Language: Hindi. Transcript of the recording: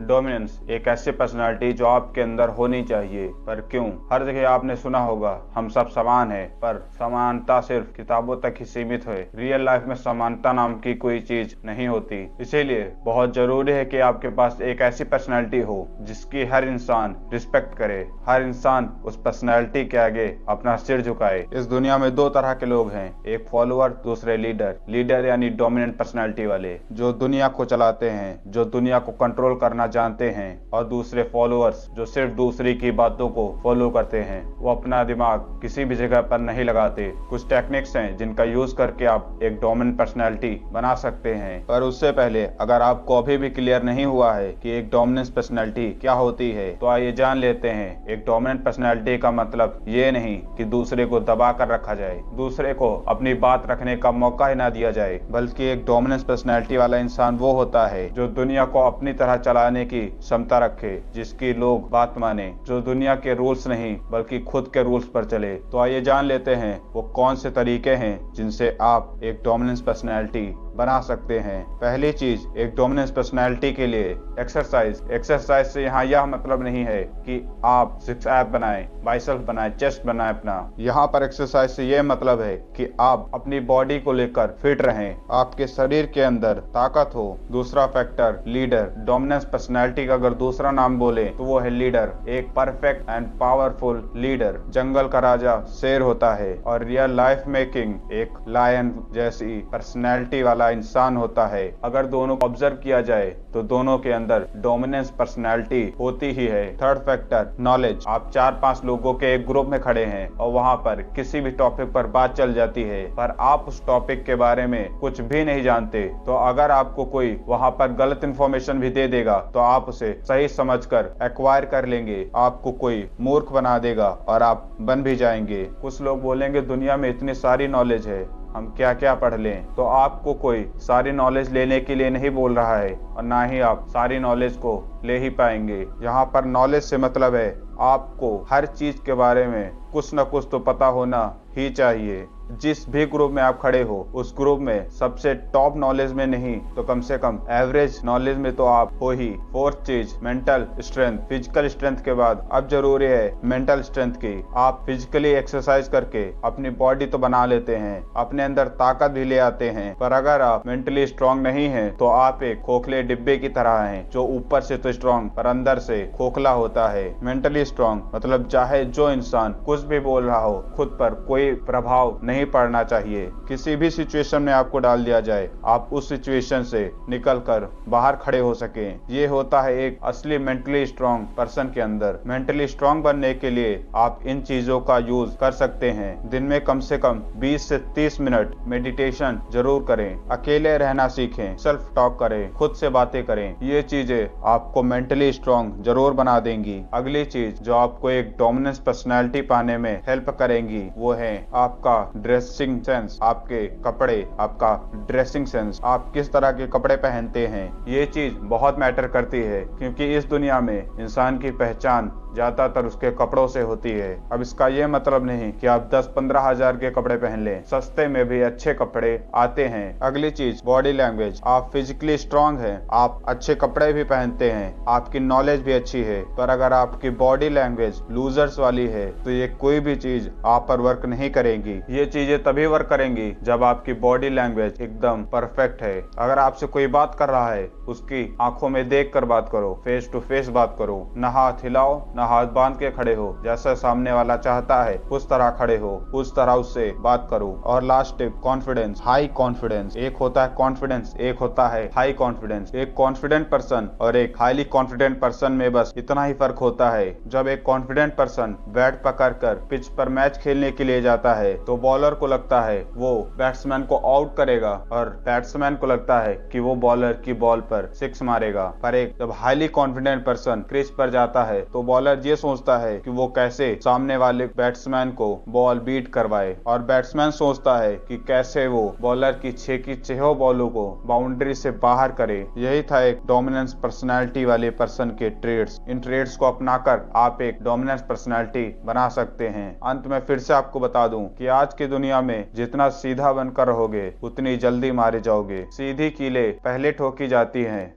डोमिनेंस एक ऐसी पर्सनालिटी जो आपके अंदर होनी चाहिए। पर क्यों? हर जगह आपने सुना होगा हम सब समान हैं, पर समानता सिर्फ किताबों तक ही सीमित है। रियल लाइफ में समानता नाम की कोई चीज नहीं होती। इसीलिए बहुत जरूरी है कि आपके पास एक ऐसी पर्सनालिटी हो जिसकी हर इंसान रिस्पेक्ट करे, हर इंसान उस पर्सनालिटी के आगे अपना सिर झुकाए। इस दुनिया में दो तरह के लोग हैं, एक फॉलोअर, दूसरे लीडर। लीडर यानी डोमिनेंट पर्सनालिटी वाले, जो दुनिया को चलाते हैं, जो दुनिया को कंट्रोल करना जानते हैं। और दूसरे फॉलोअर्स, जो सिर्फ दूसरे की बातों को फॉलो करते हैं। वो अपना दिमाग किसी भी जगह पर नहीं लगाते। कुछ टेक्निक्स हैं जिनका यूज करके आप एक डोमिनेंट पर्सनालिटी बना सकते हैं। पर उससे पहले अगर आपको अभी भी क्लियर नहीं हुआ है कि एक डोमिनेंट पर्सनालिटी क्या होती है, तो आइए जान लेते हैं। एक डोमिनेंट पर्सनालिटी का मतलब ये नहीं कि दूसरे को दबा कर रखा जाए, दूसरे को अपनी बात रखने का मौका ही ना दिया जाए, बल्कि एक डोमिनेंट पर्सनालिटी वाला इंसान वो होता है जो दुनिया को अपनी तरह चलाने की क्षमता रखे, जिसकी लोग बात माने, जो दुनिया के रूल्स नहीं बल्कि खुद के रूल्स पर चले। तो आइए जान लेते हैं वो कौन से तरीके हैं जिनसे आप एक डोमिनेंट पर्सनालिटी बना सकते हैं। पहली चीज, एक डोमिनेंट पर्सनालिटी के लिए एक्सरसाइज। एक्सरसाइज से यहाँ यह मतलब नहीं है कि आप सिक्स एप बनाएं, बाइसेप्स बनाएं, चेस्ट बनाएं अपना। यहाँ पर एक्सरसाइज से यह मतलब है कि आप अपनी बॉडी को लेकर फिट रहें, आपके शरीर के अंदर ताकत हो। दूसरा फैक्टर, लीडर। डोमिनेंट पर्सनालिटी का अगर दूसरा नाम बोले तो वो है लीडर। एक परफेक्ट एंड पावरफुल लीडर जंगल का राजा शेर होता है और रियल लाइफ में किंग एक लायन जैसी पर्सनैलिटी वाला इंसान होता है। अगर दोनों को ऑब्जर्व किया जाए तो दोनों के अंदर डोमिनेंस पर्सनालिटी होती ही है। Third factor, knowledge. आप 4-5 लोगों के एक ग्रुप में खड़े हैं और वहां पर किसी भी टॉपिक पर बात चल जाती है, पर आप उस टॉपिक के बारे में कुछ भी नहीं जानते। तो अगर आपको कोई वहां पर गलत इन्फॉर्मेशन भी दे देगा तो आप उसे सही समझकर एक्वायर कर लेंगे। आपको कोई मूर्ख बना देगा और आप बन भी जाएंगे। कुछ लोग बोलेंगे दुनिया में इतनी सारी नॉलेज है, हम क्या क्या पढ़ लें। तो आपको कोई सारी नॉलेज लेने के लिए नहीं बोल रहा है और ना ही आप सारी नॉलेज को ले ही पाएंगे। यहाँ पर नॉलेज से मतलब है आपको हर चीज के बारे में कुछ न कुछ तो पता होना ही चाहिए। जिस भी ग्रुप में आप खड़े हो उस ग्रुप में सबसे टॉप नॉलेज में नहीं तो कम से कम एवरेज नॉलेज में तो आप हो ही। फोर्थ चीज, मेंटल स्ट्रेंथ। फिजिकल स्ट्रेंथ के बाद अब जरूरी है मेंटल स्ट्रेंथ की। आप फिजिकली एक्सरसाइज करके अपनी बॉडी तो बना लेते हैं, अपने अंदर ताकत भी ले आते हैं, पर अगर आप मेंटली स्ट्रांग नहीं हैं तो आप एक खोखले डिब्बे की तरह हैं जो ऊपर से तो स्ट्रांग पर अंदर से खोखला होता है। मेंटली स्ट्रांग मतलब चाहे जो इंसान कुछ भी बोल रहा हो, खुद पर कोई प्रभाव नहीं पड़ना चाहिए। किसी भी सिचुएशन में आपको डाल दिया जाए, आप उस सिचुएशन से निकलकर बाहर खड़े हो सके। ये होता है एक असली मेंटली स्ट्रांग पर्सन के अंदर। मेंटली स्ट्रांग बनने के लिए आप इन चीजों का यूज कर सकते हैं। दिन में कम से कम 20 से 30 मिनट मेडिटेशन जरूर करें, अकेले रहना सीखें, सेल्फ टॉक करें, खुद से बातें करें। ये चीजें आपको मेंटली स्ट्रांग जरूर बना देंगी। अगली चीज जो आपको एक डोमिनेंस पर्सनालिटी पाने में हेल्प करेंगी वो है आपका ड्रेसिंग सेंस। आपके कपड़े, आपका ड्रेसिंग सेंस, आप किस तरह के कपड़े पहनते हैं, ये चीज बहुत मैटर करती है। क्योंकि इस दुनिया में इंसान की पहचान ज्यादातर उसके कपड़ों से होती है। अब इसका ये मतलब नहीं कि आप 10-15 हजार के कपड़े पहन लें, सस्ते में भी अच्छे कपड़े आते हैं। अगली चीज, बॉडी लैंग्वेज। आप फिजिकली स्ट्रांग हैं, आप अच्छे कपड़े भी पहनते हैं, आपकी नॉलेज भी अच्छी है, पर अगर आपकी बॉडी लैंग्वेज लूजर्स वाली है तो ये कोई भी चीज आप पर वर्क नहीं करेगी। ये चीजें तभी वर्क करेंगी जब आपकी बॉडी लैंग्वेज एकदम परफेक्ट है। अगर आपसे कोई बात कर रहा है, उसकी आंखों में देख कर बात करो, फेस टू फेस बात करो, न हाथ हिलाओ न हाथ बांध के खड़े हो, जैसा सामने वाला चाहता है उस तरह खड़े हो, उस तरह उससे बात करो। और last tip, confidence, high confidence. एक होता है कॉन्फिडेंस, एक होता है हाई कॉन्फिडेंस। एक कॉन्फिडेंट पर्सन और एक हाईली कॉन्फिडेंट पर्सन में बस इतना ही फर्क होता है। जब एक कॉन्फिडेंट पर्सन बैट पकड़कर पिच पर मैच खेलने के लिए जाता है तो बॉलर को लगता है वो बैट्समैन को आउट करेगा और बैट्समैन को लगता है कि वो बॉलर की बॉल पर सिक्स मारेगा। पर एक जब हाईली कॉन्फिडेंट पर्सन क्रीज पर जाता है तो बॉलर ये सोचता है कि वो कैसे सामने वाले बैट्समैन को बॉल बीट करवाए, और बैट्समैन सोचता है कि कैसे वो बॉलर की 6 की 6 बॉलों को बाउंड्री से बाहर करे। यही था एक डोमिनेंस पर्सनालिटी वाले पर्सन के ट्रेड्स। इन ट्रेड्स को अपनाकर आप एक डोमिनेंस पर्सनालिटी बना सकते हैं। अंत में फिर से आपको बता दूं कि आज की दुनिया में जितना सीधा बनकर रहोगे उतनी जल्दी मारे जाओगे। सीधी कीलें पहले ठोकी जाती हैं